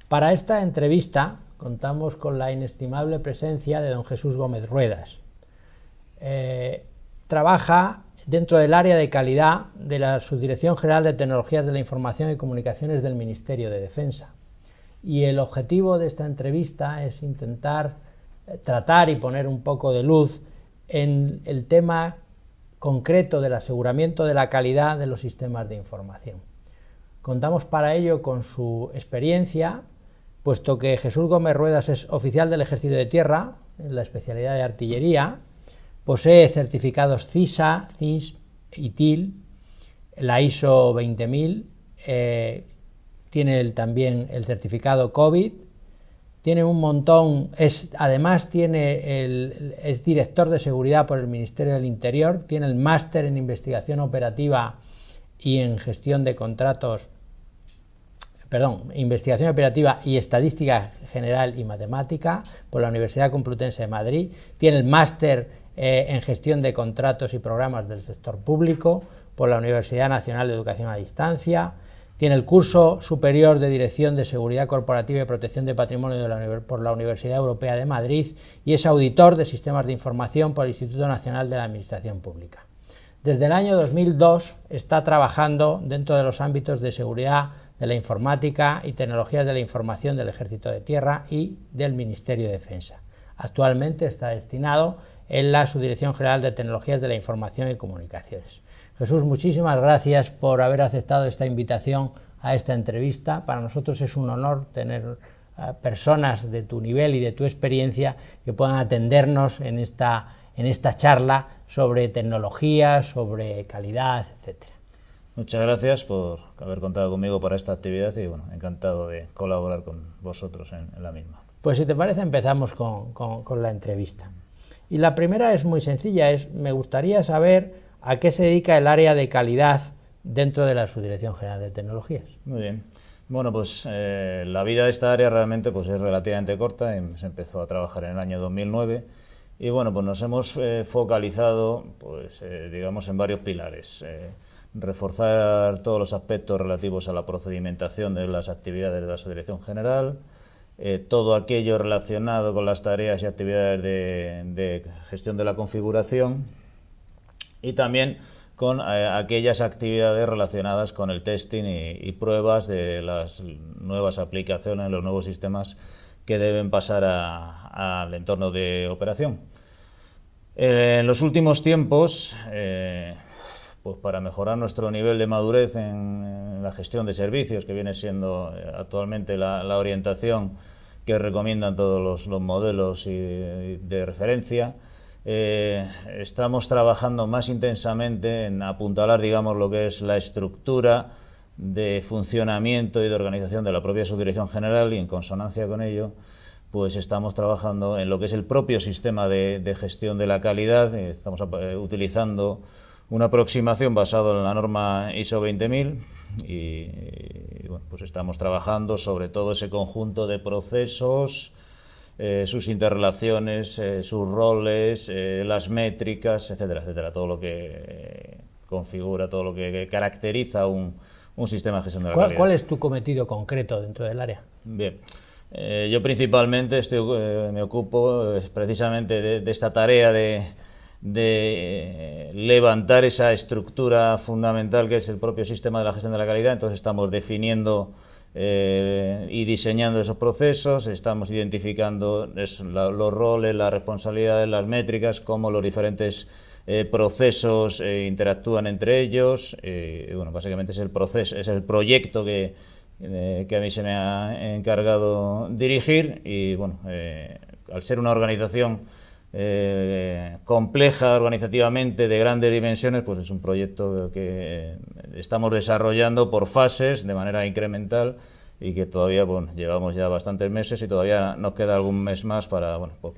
Para esta entrevista contamos con la inestimable presencia de don Jesús Gómez Ruedas. Trabaja dentro del área de calidad de la Subdirección General de Tecnologías de la Información y Comunicaciones del Ministerio de Defensa. Y el objetivo de esta entrevista es intentar tratar y poner un poco de luz en el tema concreto del aseguramiento de la calidad de los sistemas de información. Contamos para ello con su experiencia, puesto que Jesús Gómez Ruedas es oficial del Ejército de Tierra, en la especialidad de artillería, posee certificados CISA, CIS y TIL, la ISO 20000, tiene también el certificado COVID, tiene un montón, además es director de seguridad por el Ministerio del Interior, tiene el máster en investigación operativa y en gestión de contratos, investigación operativa y estadística general y matemática por la Universidad Complutense de Madrid, tiene el máster en gestión de contratos y programas del sector público por la Universidad Nacional de Educación a Distancia, tiene el curso superior de Dirección de Seguridad Corporativa y Protección de Patrimonio por la Universidad Europea de Madrid y es auditor de sistemas de información por el Instituto Nacional de la Administración Pública. Desde el año 2002 está trabajando dentro de los ámbitos de seguridad de la informática y tecnologías de la información del Ejército de Tierra y del Ministerio de Defensa. Actualmente está destinado en la Subdirección General de Tecnologías de la Información y Comunicaciones. Jesús, muchísimas gracias por haber aceptado esta invitación a esta entrevista. Para nosotros es un honor tener personas de tu nivel y de tu experiencia que puedan atendernos en esta charla sobre tecnología, sobre calidad, etcétera. Muchas gracias por haber contado conmigo para esta actividad y bueno, encantado de colaborar con vosotros en la misma. Pues si te parece empezamos con la entrevista. Y la primera es muy sencilla, me gustaría saber a qué se dedica el área de calidad dentro de la Subdirección General de Tecnologías. Muy bien. Bueno, pues la vida de esta área realmente pues, es relativamente corta, se empezó a trabajar en el año 2009 y bueno, pues nos hemos focalizado pues, digamos en varios pilares. Reforzar todos los aspectos relativos a la procedimentación de las actividades de la Subdirección General, todo aquello relacionado con las tareas y actividades de gestión de la configuración y también con aquellas actividades relacionadas con el testing y pruebas de las nuevas aplicaciones, los nuevos sistemas que deben pasar al entorno de operación. En los últimos tiempos, pues para mejorar nuestro nivel de madurez en la gestión de servicios, que viene siendo actualmente la orientación que recomiendan todos los modelos de referencia, estamos trabajando más intensamente en apuntalar, digamos, lo que es la estructura de funcionamiento y de organización de la propia Subdirección General y en consonancia con ello, pues estamos trabajando en lo que es el propio sistema de gestión de la calidad. Estamos utilizando una aproximación basada en la norma ISO 20000 y bueno, pues estamos trabajando sobre todo ese conjunto de procesos, sus interrelaciones, sus roles, las métricas, etcétera, etcétera, todo lo que configura, todo lo que caracteriza un sistema de gestión de la calidad. ¿Cuál es tu cometido concreto dentro del área? Bien, yo principalmente me ocupo precisamente de esta tarea de levantar esa estructura fundamental que es el propio sistema de la gestión de la calidad. Entonces estamos definiendo y diseñando esos procesos, estamos identificando los roles, las responsabilidades, las métricas, cómo los diferentes procesos interactúan entre ellos. Bueno, básicamente es el proceso, es el proyecto que a mí se me ha encargado dirigir y bueno, al ser una organización compleja organizativamente, de grandes dimensiones, pues es un proyecto que estamos desarrollando por fases de manera incremental y que todavía bueno, llevamos ya bastantes meses y todavía nos queda algún mes más para, bueno, pues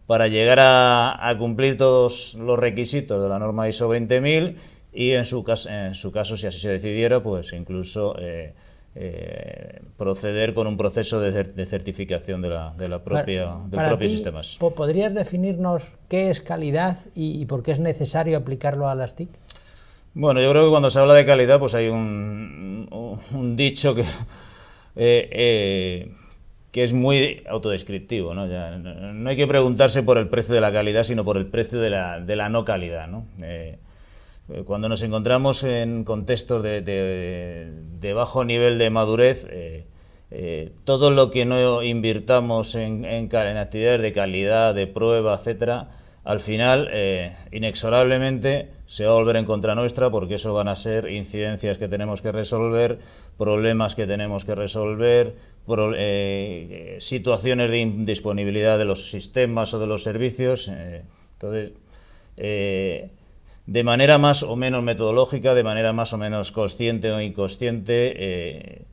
para llegar a cumplir todos los requisitos de la norma ISO 20000 y en su caso, si así se decidiera, pues incluso proceder con un proceso de certificación del propio sistema. ¿Podrías definirnos qué es calidad y por qué es necesario aplicarlo a las TIC? Bueno, yo creo que cuando se habla de calidad, pues hay un dicho que que es muy autodescriptivo, ¿no? Ya, no hay que preguntarse por el precio de la calidad, sino por el precio de la no calidad, ¿no? Cuando nos encontramos en contextos de bajo nivel de madurez, todo lo que no invirtamos en actividades de calidad, de prueba, etcétera, al final, inexorablemente, se va a volver en contra nuestra, porque eso van a ser incidencias que tenemos que resolver, problemas que tenemos que resolver, situaciones de indisponibilidad de los sistemas o de los servicios. Entonces, de manera más o menos metodológica, de manera más o menos consciente o inconsciente,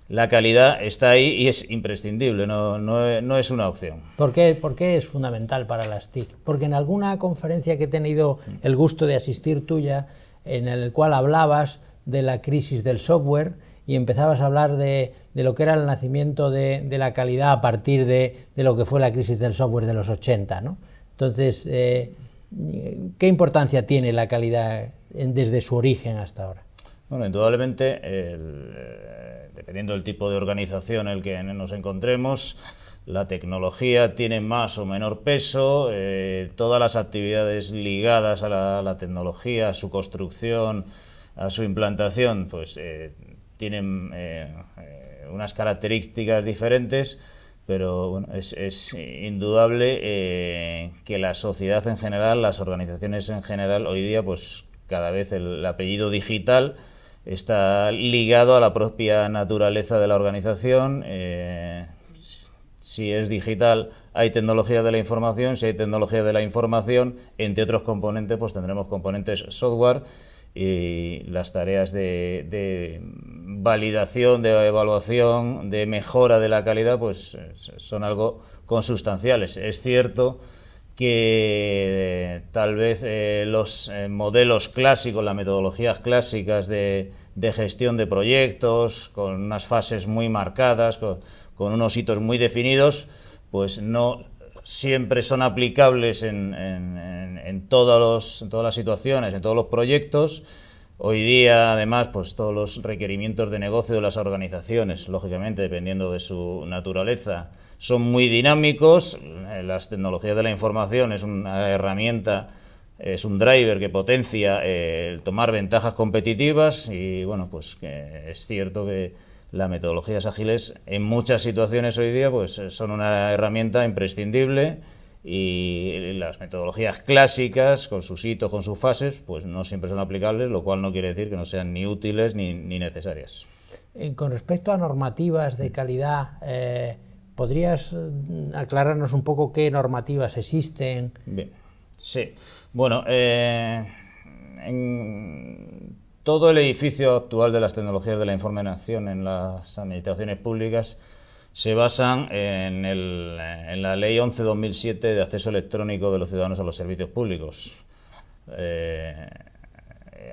la calidad está ahí y es imprescindible, no es una opción. ¿Por qué es fundamental para las TIC? Porque en alguna conferencia que he tenido el gusto de asistir tuya, en el cual hablabas de la crisis del software y empezabas a hablar de lo que era el nacimiento de la calidad a partir de lo que fue la crisis del software de los 80, ¿no? Entonces, ¿qué importancia tiene la calidad desde su origen hasta ahora? Bueno, indudablemente, dependiendo del tipo de organización en el que nos encontremos, la tecnología tiene más o menor peso, todas las actividades ligadas a la tecnología, a su construcción, a su implantación, pues tienen unas características diferentes, pero bueno, es indudable que la sociedad en general, las organizaciones en general, hoy día, pues cada vez el apellido digital está ligado a la propia naturaleza de la organización. Si es digital, hay tecnología de la información. Si hay tecnología de la información, entre otros componentes, pues tendremos componentes software, y las tareas de validación, de evaluación, de mejora de la calidad, pues son algo consustanciales. Es cierto que tal vez los modelos clásicos, las metodologías clásicas de gestión de proyectos, con unas fases muy marcadas, con unos hitos muy definidos, pues no siempre son aplicables en todas las situaciones, en todos los proyectos. Hoy día, además, pues todos los requerimientos de negocio de las organizaciones, lógicamente, dependiendo de su naturaleza, son muy dinámicos. Las tecnologías de la información es una herramienta, es un driver que potencia el tomar ventajas competitivas, y bueno, pues que es cierto que las metodologías ágiles en muchas situaciones hoy día pues son una herramienta imprescindible, y las metodologías clásicas, con sus hitos, con sus fases, pues no siempre son aplicables, lo cual no quiere decir que no sean ni útiles ni necesarias. Con respecto a normativas de calidad, ¿podrías aclararnos un poco qué normativas existen? Bien, sí. Bueno, en todo el edificio actual de las tecnologías de la información en las administraciones públicas se basan en la Ley 11/2007 de acceso electrónico de los ciudadanos a los servicios públicos.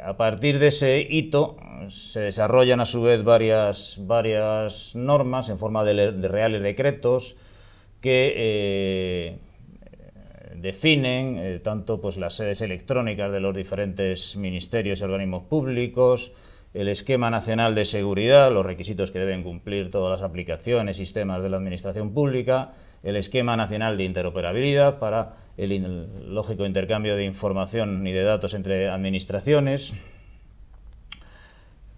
A partir de ese hito se desarrollan a su vez varias normas en forma de reales decretos que definen tanto pues las sedes electrónicas de los diferentes ministerios y organismos públicos, el esquema nacional de seguridad, los requisitos que deben cumplir todas las aplicaciones, sistemas de la administración pública, el esquema nacional de interoperabilidad para el lógico intercambio de información y de datos entre administraciones.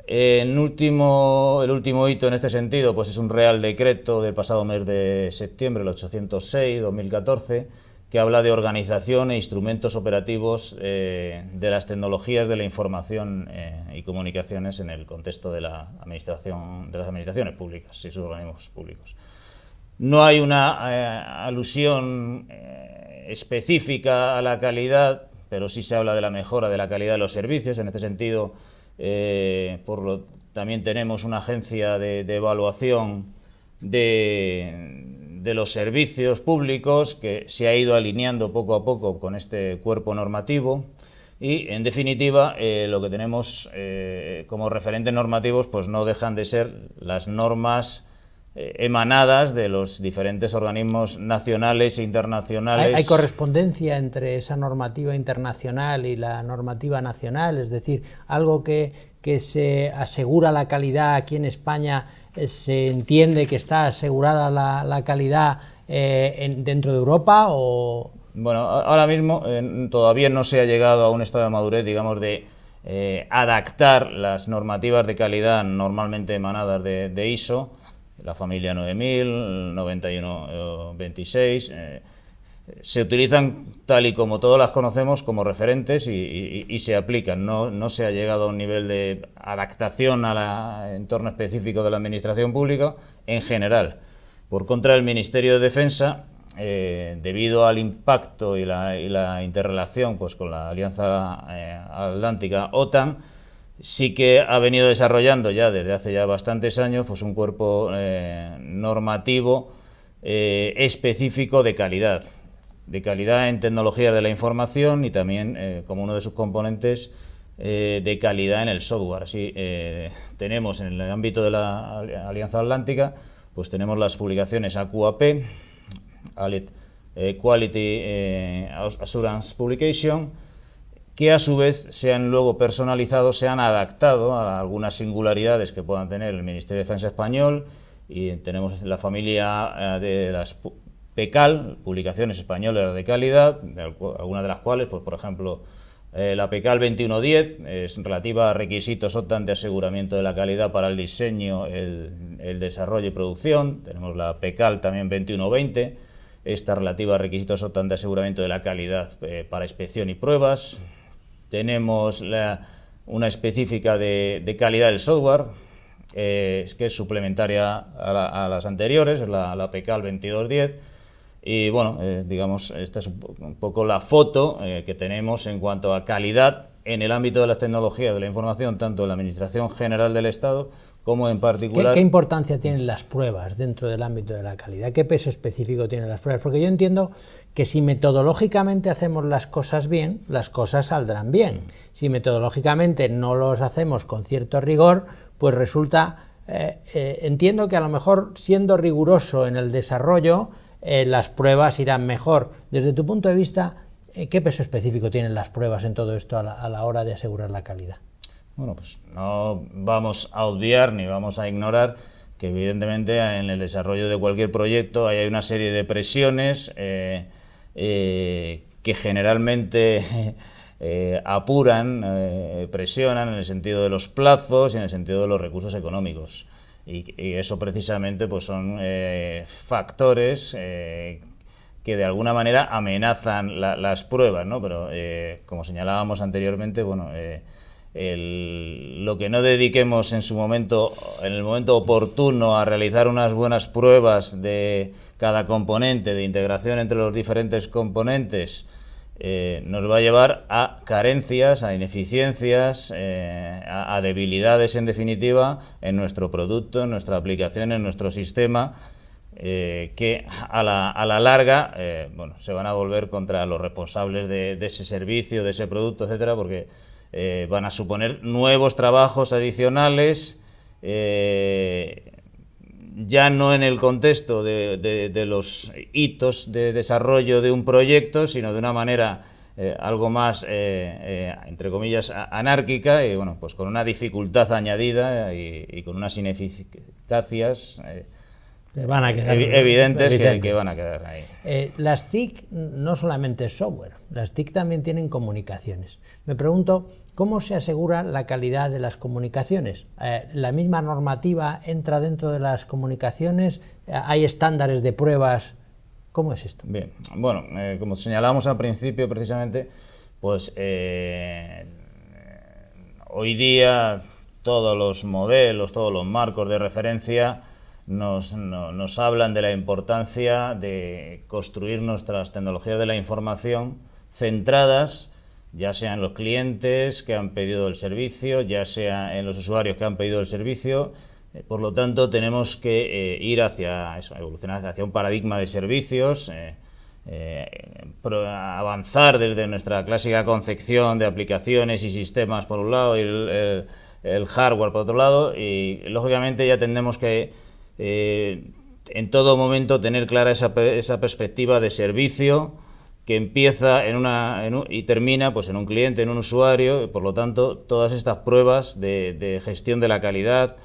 El último hito en este sentido pues es un Real Decreto del pasado mes de septiembre, el 806/2014, que habla de organización e instrumentos operativos de las tecnologías de la información y comunicaciones en el contexto de la administración, de las administraciones públicas y sus organismos públicos. No hay una alusión específica a la calidad, pero sí se habla de la mejora de la calidad de los servicios. En este sentido, también tenemos una agencia de evaluación de los servicios públicos que se ha ido alineando poco a poco con este cuerpo normativo, y en definitiva lo que tenemos como referentes normativos pues no dejan de ser las normas emanadas de los diferentes organismos nacionales e internacionales. ¿Hay correspondencia entre esa normativa internacional y la normativa nacional? Es decir, algo que se asegura la calidad aquí en España ¿Se entiende que está asegurada la calidad dentro de Europa? O... Bueno, ahora mismo todavía no se ha llegado a un estado de madurez, digamos, de adaptar las normativas de calidad normalmente emanadas de ISO, la familia 9000, 9126, se utilizan tal y como todas las conocemos como referentes y se aplican. No se ha llegado a un nivel de adaptación al entorno específico de la administración pública en general. Por contra, el Ministerio de Defensa, debido al impacto y la interrelación pues, con la Alianza Atlántica OTAN, sí que ha venido desarrollando ya desde hace ya bastantes años pues, un cuerpo normativo específico de calidad en tecnologías de la información y también como uno de sus componentes de calidad en el software. Así tenemos en el ámbito de la Alianza Atlántica, pues tenemos las publicaciones AQAP, Quality Assurance Publication, que a su vez se han luego personalizado, se han adaptado a algunas singularidades que puedan tener el Ministerio de Defensa español, y tenemos la familia de las PECAL, publicaciones españolas de calidad, algunas de las cuales, pues, por ejemplo, la PECAL 2110 es relativa a requisitos OTAN de aseguramiento de la calidad para el diseño, el desarrollo y producción. Tenemos la PECAL también 2120, esta relativa a requisitos OTAN de aseguramiento de la calidad para inspección y pruebas. Tenemos una específica de calidad del software, que es suplementaria a las anteriores, es la PECAL 2210. Y bueno, digamos, esta es un poco la foto que tenemos en cuanto a calidad en el ámbito de las tecnologías de la información, tanto en la Administración General del Estado como en particular... ¿Qué importancia tienen las pruebas dentro del ámbito de la calidad? ¿Qué peso específico tienen las pruebas? Porque yo entiendo que si metodológicamente hacemos las cosas bien, las cosas saldrán bien. Si metodológicamente no los hacemos con cierto rigor, pues resulta... entiendo que a lo mejor siendo riguroso en el desarrollo, las pruebas irán mejor. Desde tu punto de vista, ¿qué peso específico tienen las pruebas en todo esto a la hora de asegurar la calidad? Bueno, pues no vamos a obviar ni vamos a ignorar que evidentemente en el desarrollo de cualquier proyecto hay una serie de presiones que generalmente apuran, presionan en el sentido de los plazos y en el sentido de los recursos económicos. Y eso precisamente pues son factores que de alguna manera amenazan las pruebas, ¿no? Pero como señalábamos anteriormente, bueno, lo que no dediquemos en el momento oportuno a realizar unas buenas pruebas de cada componente, de integración entre los diferentes componentes, nos va a llevar a carencias, a ineficiencias, a debilidades en definitiva en nuestro producto, en nuestra aplicación, en nuestro sistema, que a la larga bueno, se van a volver contra los responsables de ese servicio, de ese producto, etcétera, porque van a suponer nuevos trabajos adicionales, ya no en el contexto de los hitos de desarrollo de un proyecto, sino de una manera algo más, entre comillas, anárquica, y bueno, pues con una dificultad añadida y con unas ineficacias van a quedar evidentes que van a quedar ahí. Las TIC no solamente es software, las TIC también tienen comunicaciones. Me pregunto, ¿cómo se asegura la calidad de las comunicaciones? ¿La misma normativa entra dentro de las comunicaciones? ¿Hay estándares de pruebas? ¿Cómo es esto? Bien, bueno, como señalábamos al principio precisamente, pues hoy día todos los modelos, todos los marcos de referencia nos hablan de la importancia de construir nuestras tecnologías de la información centradas, ya sea en los clientes que han pedido el servicio, ya sea en los usuarios que han pedido el servicio. Por lo tanto, tenemos que ir hacia eso, evolucionar hacia un paradigma de servicios, avanzar desde nuestra clásica concepción de aplicaciones y sistemas por un lado y el hardware por otro lado, y lógicamente ya tendremos que en todo momento tener clara esa perspectiva de servicio que empieza y termina pues en un cliente, en un usuario, y por lo tanto todas estas pruebas de gestión de la calidad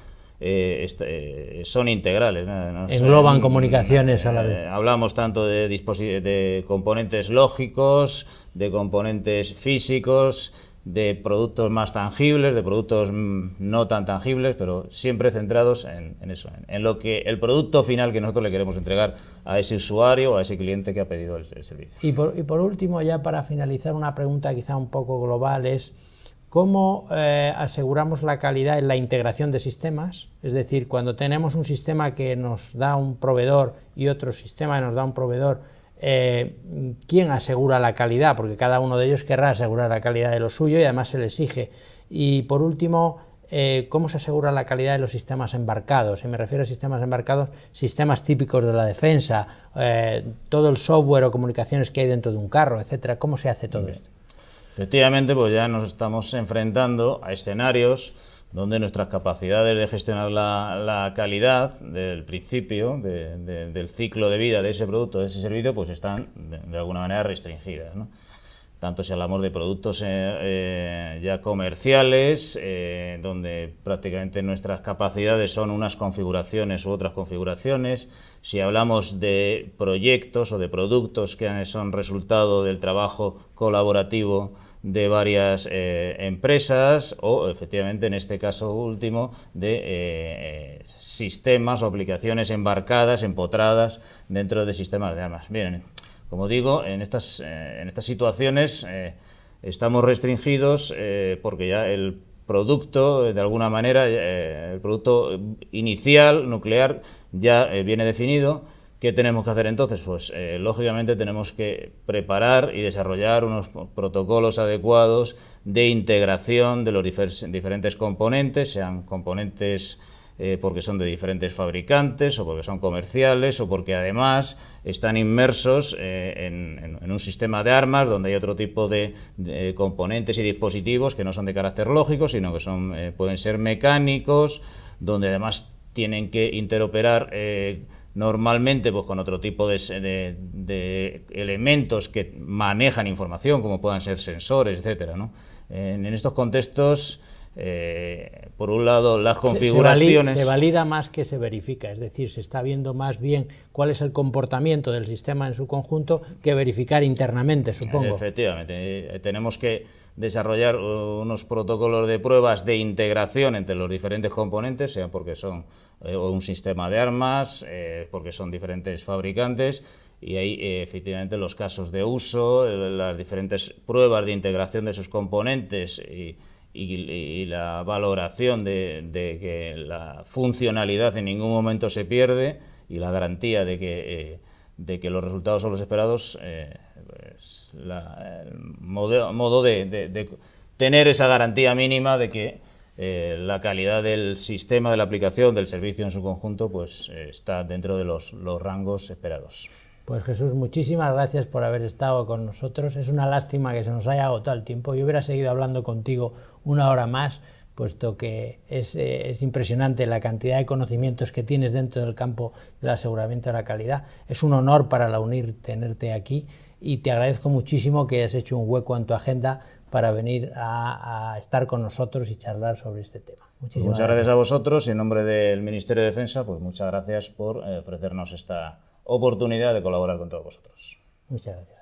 son integrales, ¿no? Engloban comunicaciones a la vez. Hablamos tanto de componentes lógicos, de componentes físicos, de productos más tangibles, de productos no tan tangibles, pero siempre centrados en eso, en lo que el producto final que nosotros le queremos entregar a ese usuario o a ese cliente que ha pedido el servicio. Y por último, ya para finalizar, una pregunta quizá un poco global es: ¿cómo aseguramos la calidad en la integración de sistemas? Es decir, cuando tenemos un sistema que nos da un proveedor y otro sistema que nos da un proveedor, ¿quién asegura la calidad? Porque cada uno de ellos querrá asegurar la calidad de lo suyo y además se le exige. Y por último, ¿cómo se asegura la calidad de los sistemas embarcados? Y me refiero a sistemas embarcados, sistemas típicos de la defensa, todo el software o comunicaciones que hay dentro de un carro, etcétera. ¿Cómo se hace todo esto? Efectivamente, pues ya nos estamos enfrentando a escenarios donde nuestras capacidades de gestionar la calidad del principio, del ciclo de vida de ese producto, de ese servicio, pues están de alguna manera restringidas, ¿no? Tanto si hablamos de productos ya comerciales, donde prácticamente nuestras capacidades son unas configuraciones u otras configuraciones, si hablamos de proyectos o de productos que son resultado del trabajo colaborativo de varias empresas, o efectivamente en este caso último de sistemas o aplicaciones embarcadas, empotradas dentro de sistemas de armas. Bien, como digo, en estas situaciones estamos restringidos porque ya el producto, de alguna manera, el producto inicial, nuclear, ya viene definido. ¿Qué tenemos que hacer entonces? Pues lógicamente tenemos que preparar y desarrollar unos protocolos adecuados de integración de los diferentes componentes, sean componentes porque son de diferentes fabricantes o porque son comerciales o porque además están inmersos en un sistema de armas donde hay otro tipo de componentes y dispositivos que no son de carácter lógico, sino que pueden ser mecánicos, donde además tienen que interoperar normalmente pues con otro tipo de elementos que manejan información, como puedan ser sensores, etcétera, ¿no? En estos contextos, por un lado, las configuraciones... Se valida más que se verifica, es decir, se está viendo más bien cuál es el comportamiento del sistema en su conjunto que verificar internamente, supongo. Efectivamente, tenemos que desarrollar unos protocolos de pruebas de integración entre los diferentes componentes, sea porque son un sistema de armas, porque son diferentes fabricantes, y ahí efectivamente los casos de uso, las diferentes pruebas de integración de esos componentes y la valoración de que la funcionalidad en ningún momento se pierde y la garantía de que los resultados son los esperados, pues el modo de tener esa garantía mínima de que la calidad del sistema, de la aplicación, del servicio en su conjunto, pues está dentro de los rangos esperados. Pues Jesús, muchísimas gracias por haber estado con nosotros. Es una lástima que se nos haya agotado el tiempo. Yo hubiera seguido hablando contigo una hora más, puesto que es impresionante la cantidad de conocimientos que tienes dentro del campo del aseguramiento de la calidad. Es un honor para la UNIR tenerte aquí y te agradezco muchísimo que hayas hecho un hueco en tu agenda para venir a estar con nosotros y charlar sobre este tema. Muchas gracias a vosotros y en nombre del Ministerio de Defensa, pues muchas gracias por ofrecernos esta oportunidad de colaborar con todos vosotros. Muchas gracias.